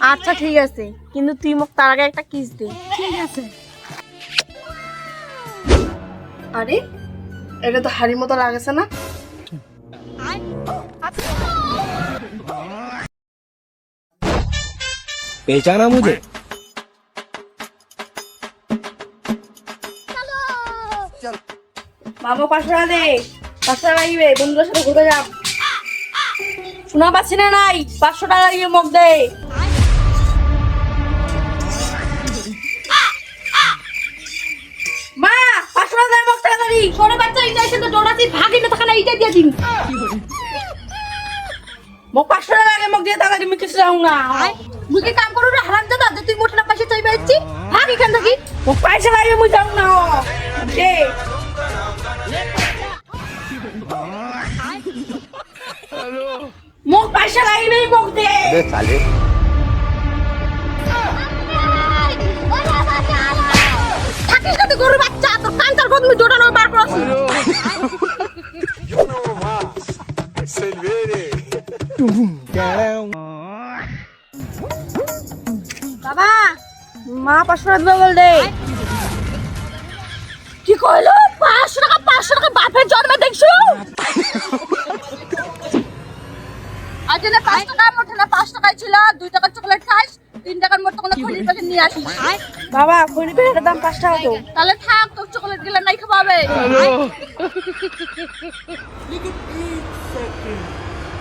আচ্ছা ঠিক আছে, কিন্তু তুই মোক তার আগে একটা কিস দে। ঠিক আছে। আরে এটা তো হাড়ির মতো লাগেছে না? पहचाना मुझे? মামা 500 টাকা দে, 500 টাকা দিবে, বন্ধুদের সাথে ঘুরতে যাব। শোনা পাচ্ছি না নাই, 500 টাকা দিয়ে মোক দে। মা 500 টাকা দিয়ে মোক তাড়াতাড়ি। ছোট বাচ্চা এইটা এসে তো দৌড়াচ্ছি, ভাগি না তখন এইটা দিয়ে দিন। মোক 500 টাকা আগে মোক দিয়ে তাড়াতাড়ি, আমি কিছু যাও না। মুই কি কাম করু রে হারামজাদা, যে তুই মোটনা পয়সা চাইবা ইচ্ছি, ভাগ এখান থেকে। মোক পয়সা লাগবে, মুই যাও না। দে। মোক পয়সা লাগবে, মোক দে। साले থাকিস না তুই গরু বাচ্চা, তোর কান্তার গদ মুই দৌড়ানো বার করছি। বাবা মা 500 টাকা দিবে বল দে। কি কইলো 500 টাকা বাপের জন্মে দেখছো? আজ না 5 টাকা মোটে না 5 টাকাই ছিল, 2 টাকার চকলেট খাইস, 3 টাকার মোট কোনো খড়ির প্যাকেট নিয়ে আসিস। বাবা খড়ি প্যাকেটের দাম 5 টাকা তো। তাহলে থাক, তোর চকলেট গিলা নাই খাওয়াবে।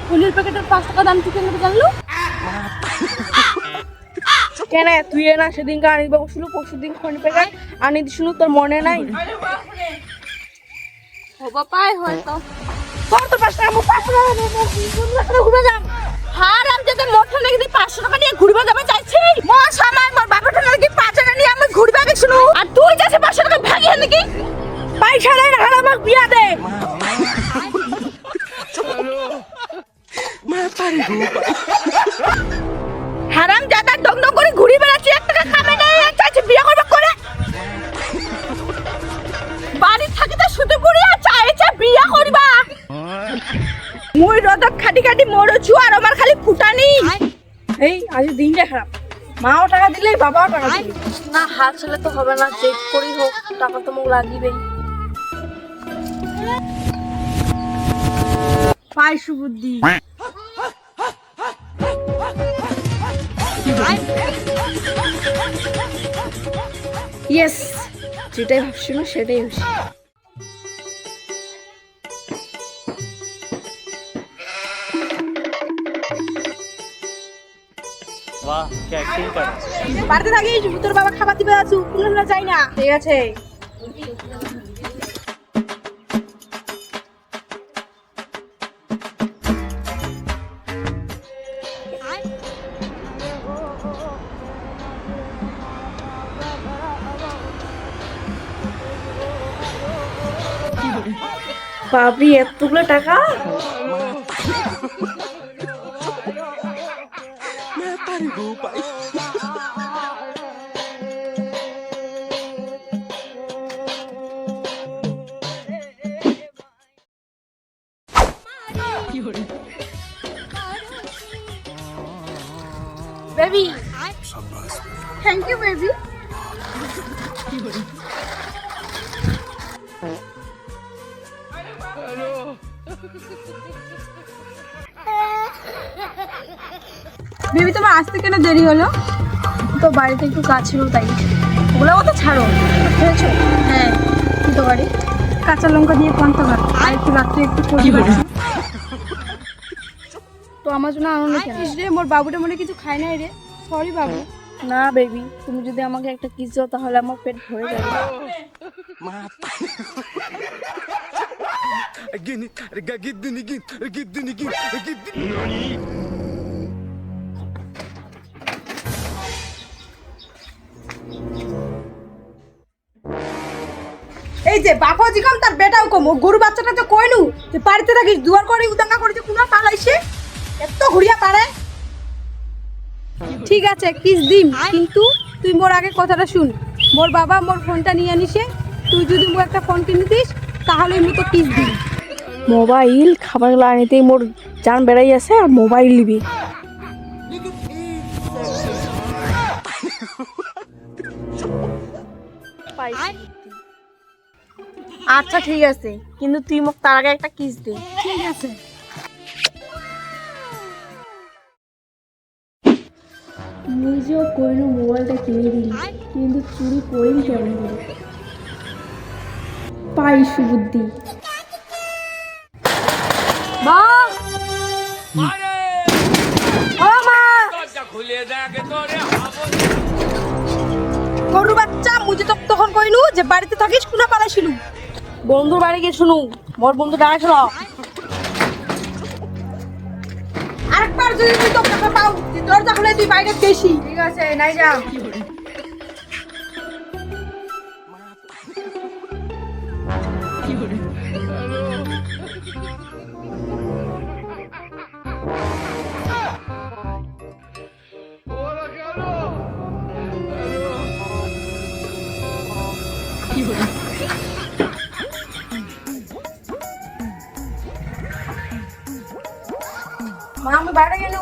খড়ির প্যাকেটের 5 টাকা দাম তুই কেন জানলু? কেন তুই না সেদিন আনি বাবু শুনু, পরশু দিন খড়ি প্যাকেট আনি দিছুনু, তোর মনে নাই? হবা পায় হয়তো। তোর তো 5 টাকা, মোক 500 টাকা দে, মোক বন্ধুদের সাথে ঘুরে যাব। হারাম যদি মোটর নাকি 500 টাকা নিয়ে ঘুরবা যাবে চাইছি, মোর সামাই মোর বাপের নাকি 5 টাকা নিয়ে আমি ঘুরবা গেছি শুনু, আর তুই যাচ্ছে 500 টাকা ভাগিয়ে নাকি? পয়সা নাই না, খালা আমাক বিয়া দে। হারাম জাদা ডং ডং করে ঘুরি বেড়াচ্ছি, 1 টাকা খাবে না, চাইছে বিয়ে করবে করে। বাড়ি থাকিতে শুধু ঘুরি আর চাইছে বিয়ে করবা। মুই রদক খাটি খাটি মরছু, আর আমার খালি ফুটানি। এই আজ দিনটা খারাপ, মাও টাকা দিলে বাবাও টাকা দিলে না, হাত ছেলে তো হবে না, চেক করি হোক, টাকা তো মোক লাগিবেই। পাই সুবুদ্ধি। ইয়েস, যেটাই ভাবছি না সেটাই হচ্ছে। वाह क्या एक्टिंग कर रहा है। বাড়িতে থাকিস, তোর বাবা খাবার দিবে আসু, কোনো না যাই না। ঠিক আছে। বাবরি এতগুলো টাকা! Baby thank you baby. Baby তোমার আসতে কেন দেরি হলো? তো বাড়িতে একটু কাজ ছিল তাই। ওগুলো তো ছাড়ো, খেয়েছো? হ্যাঁ। কি তো বাড়ি কাঁচা লঙ্কা দিয়ে পান্তা ভাত, আর একটু রাত্রে একটু কচি বাড়ি। তো আমার জন্য আনন্দ কেন রে? মোর বাবুটা মনে কিছু খায় নাই রে। সরি বাবু। না বেবি, তুমি যদি আমাকে একটা কিস দাও তাহলে আমার পেট ভরে যাবে। এই যে বাবা জিকম তার বেটাও কম, ও গরু বাচ্চাটা তো কইলু যে বাড়িতে থাকিস, দুয়ার করে উদাঙ্গা করেছে, কোনা পালাইছে, এত ঘুরিয়া পারে। ঠিক আছে কিস দিম, কিন্তু তুই মোর আগে কথাটা শুন। মোর বাবা মোর ফোনটা নিয়ে আনিছে, তুই যদি মোর একটা ফোন কিনে দিস তাহলে আমি তো কিস দিম। মোবাইল খাবার আনিতেই মোর জান বেড়াই আছে, আর মোবাইল নিবি। আচ্ছা ঠিক আছে, কিন্তু তুই মোক তার আগে একটা কিস দে। ঠিক আছে। নিজেও কইলু মোবাইলটা কিনে দিলি, কিন্তু চুরি করিলি কেমন করে? পাই সুবুদ্ধি। মা! ও মা! গরু বাচ্চা, মুঝে তো তখন কইনু যে বাড়িতে থাকিস কোনা পালাইছিলু। বন্ধুর বাড়ি গিয়ে শুনু, মোর বন্ধু ডাকছিল। আরেকবার যদি তুই তো টাকা পাও, দরজা খুলে তুই বাইরে গেছি। ঠিক আছে, নাই যা। মা, আমি বাইরে গেলু।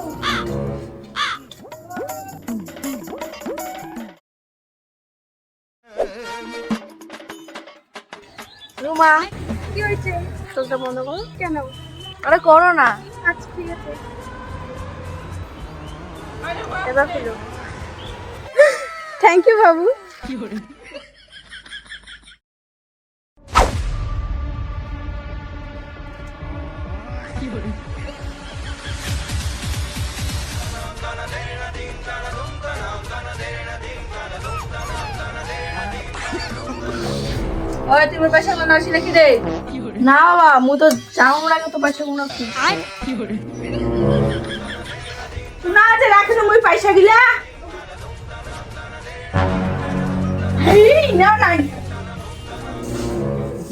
রুমা, কি হয়েছে? চোখটা বন্ধ করো। কেন? আরে করো না। আচ্ছা ঠিক আছে। এবার ফেলো। থ্যাংক ইউ বাবু। ওই তুমি পয়সা গুলো নাসি নাকি রে? না বাবা, মু তো যাও না তো পয়সা গুলো কি। না যে রাখি না মুই পয়সা গিলা। হেই না নাই।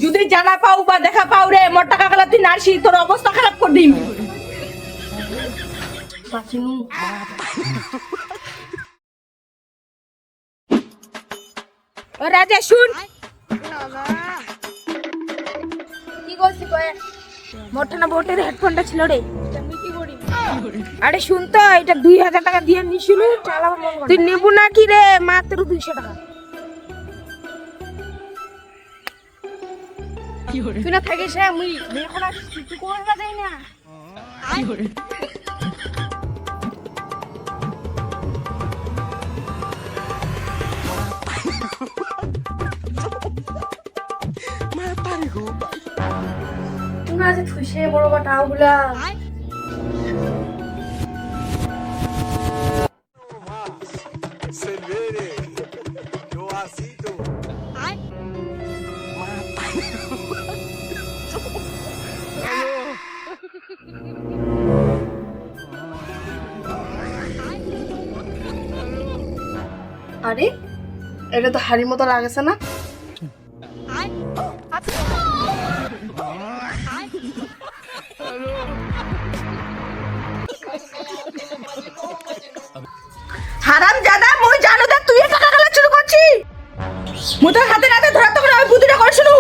যদি জানা পাও বা দেখা পাও রে, মোর টাকা গেলা তুই নাসি, তোর অবস্থা খারাপ করে দিম। বাঁচিনু। ও রাজা শুন। কি করছি কয়ে? মোটর না বোটের হেডফোনটা ছিল রে। আমি কি করি? আরে শুন তো, এটা 2000 টাকা দিয়ে নিছিল। তুই নেবু না কি রে? মাত্র 200 টাকা। তুই না থাকিস রে, মুই এখন আর কিছু করবা যাই না। তুই না যে খুশি বড় বাটা ওগুলা। Severe, yo asito. আরে এটা তো হাড়ির মতো লাগেছে না? হারাম জাদা, মুই জানো দা তুই টাকা গলা চুরি করছি। মুই তোর হাতে নাতে ধরা তখন আমি বুদ্ধিটা করে শুনু।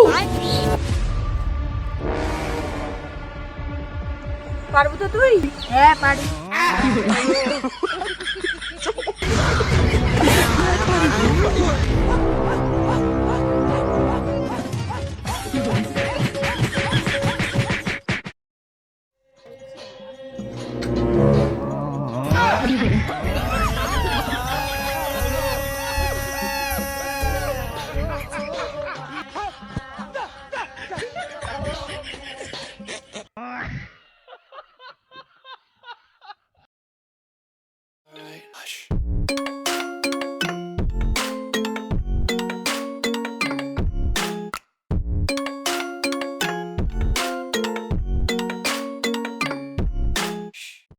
পারবো তো তুই? হ্যাঁ পারি।